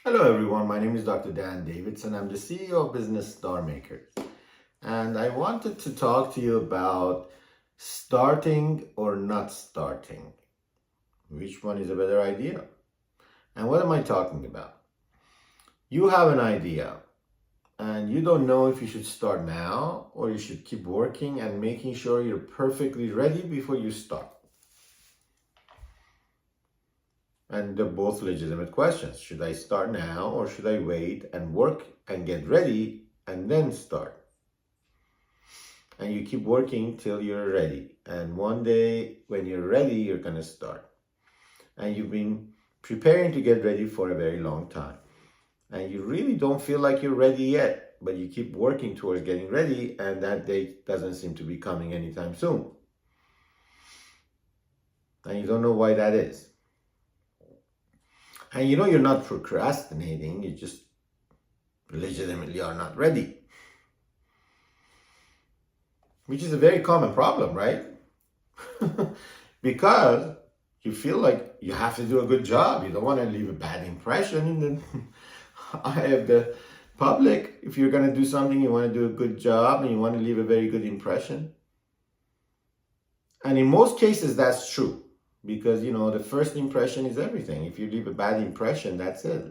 Hello everyone, my name is Dr. Dan Davidson. I'm the CEO of Business Star Makers. And I wanted to talk to you about starting or not starting. Which one is a better idea? And what am I talking about? You have an idea and you don't know if you should start now or you should keep working and making sure you're perfectly ready before you start. And they're both legitimate questions. Should I start now or should I wait and work and get ready and then start? And you keep working till you're ready. And one day when you're ready, you're going to start. And you've been preparing to get ready for a very long time. And you really don't feel like you're ready yet, but you keep working towards getting ready, and that date doesn't seem to be coming anytime soon. And you don't know why that is. And you know you're not procrastinating, you just legitimately are not ready. Which is a very common problem, right? Because you feel like you have to do a good job. You don't want to leave a bad impression in the eye of the public. If you're going to do something, you want to do a good job and you want to leave a very good impression. And in most cases, that's true. Because, the first impression is everything. If you leave a bad impression, that's it.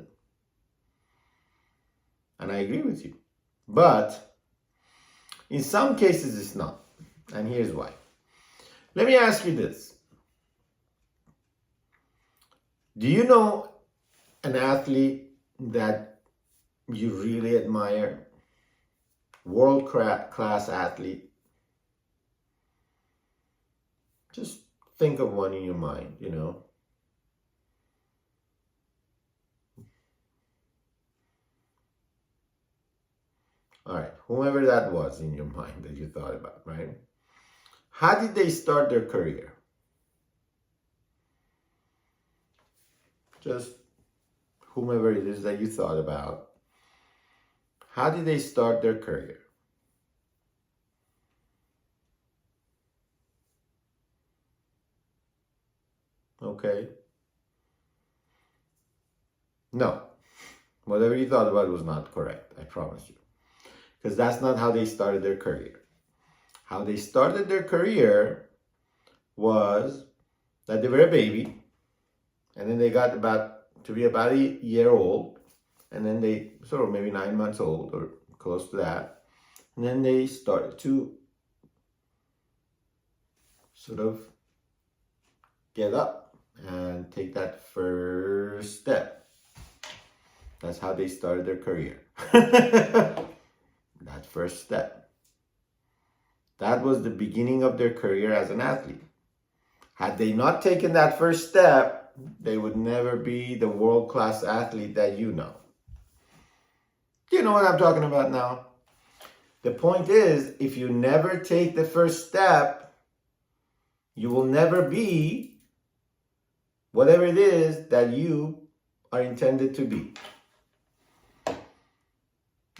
And I agree with you. But in some cases, it's not. And here's why. Let me ask you this. Do you know an athlete that you really admire? World-class athlete? Just think of one in your mind, All right, whomever that was in your mind that you thought about, right? How did they start their career? Just whomever it is that you thought about. How did they start their career? Okay. No. Whatever you thought about was not correct, I promise you. Because that's not how they started their career. How they started their career was that they were a baby, and then they got to be about a year old, and then they sort of maybe 9 months old or close to that, and then they started to sort of get up and take that first step. That's how they started their career. That first step. That was the beginning of their career as an athlete. Had they not taken that first step, they would never be the world-class athlete that you know. Do you know what I'm talking about now? The point is, if you never take the first step, you will never be whatever it is that you are intended to be.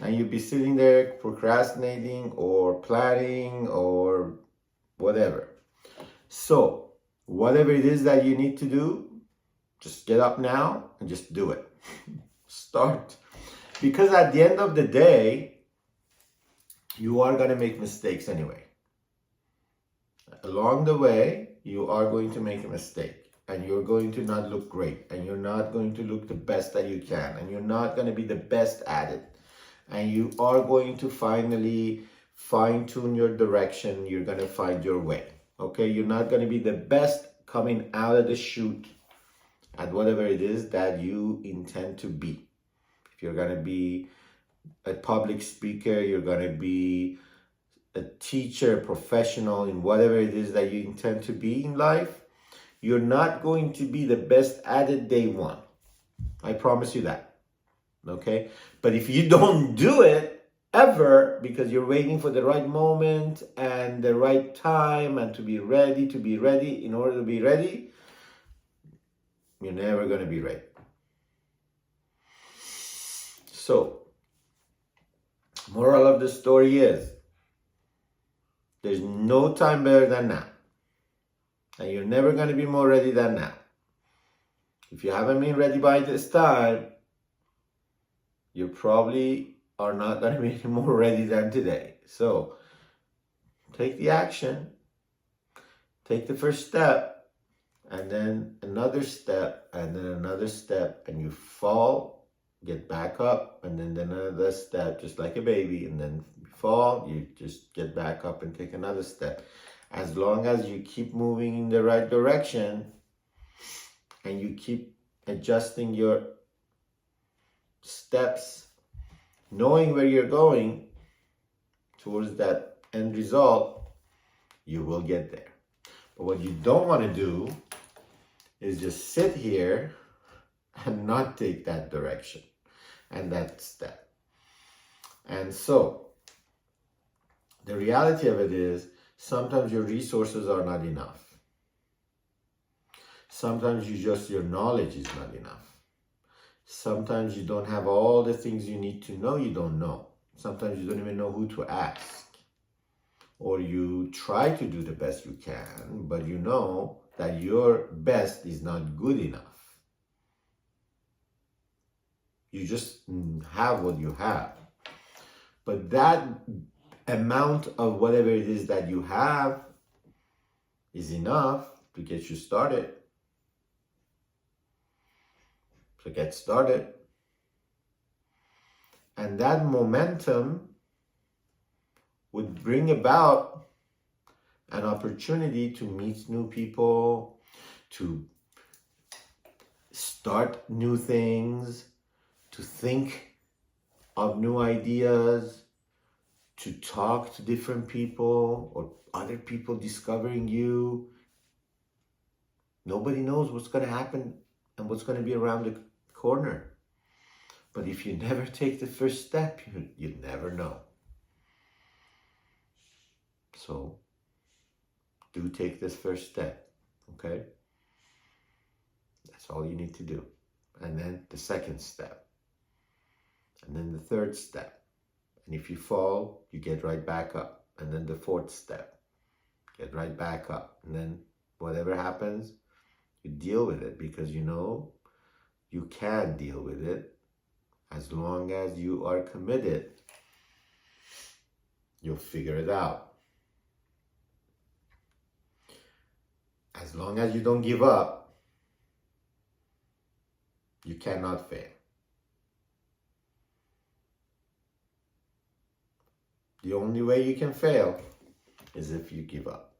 And you'll be sitting there procrastinating or planning or whatever. So, whatever it is that you need to do, just get up now and just do it. Start. Because at the end of the day, you are going to make mistakes anyway. Along the way, you are going to make a mistake. And you're going to not look great. And you're not going to look the best that you can. And you're not going to be the best at it. And you are going to finally fine-tune your direction. You're going to find your way. Okay? You're not going to be the best coming out of the chute at whatever it is that you intend to be. If you're going to be a public speaker, you're going to be a teacher, a professional in whatever it is that you intend to be in life, you're not going to be the best at it day one. I promise you that. Okay? But if you don't do it ever because you're waiting for the right moment and the right time and to be ready, in order to be ready, you're never going to be ready. So, moral of the story is, there's no time better than now. And you're never going to be more ready than now. If you haven't been ready by this time, you probably are not going to be any more ready than today. So take the action, take the first step, and then another step, and then another step, and you fall, get back up, and then another step, just like a baby, and then you fall, you just get back up and take another step. As long as you keep moving in the right direction and you keep adjusting your steps, knowing where you're going towards that end result, you will get there. But what you don't want to do is just sit here and not take that direction and that step. And so the reality of it is sometimes your resources are not enough. Sometimes your knowledge is not enough. Sometimes you don't have all the things you need to know, you don't know. Sometimes you don't even know who to ask. Or you try to do the best you can, but you know that your best is not good enough. You just have what you have. But that amount of whatever it is that you have is enough to get you started. So get started. And that momentum would bring about an opportunity to meet new people, to start new things, to think of new ideas, to talk to different people or other people discovering you. Nobody knows what's going to happen and what's going to be around the corner. But if you never take the first step, you never know. So do take this first step, okay? That's all you need to do. And then the second step. And then the third step. And if you fall, you get right back up. And then the fourth step. Get right back up. And then whatever happens, you deal with it because you know you can deal with it as long as you are committed. You'll figure it out. As long as you don't give up, you cannot fail. The only way you can fail is if you give up.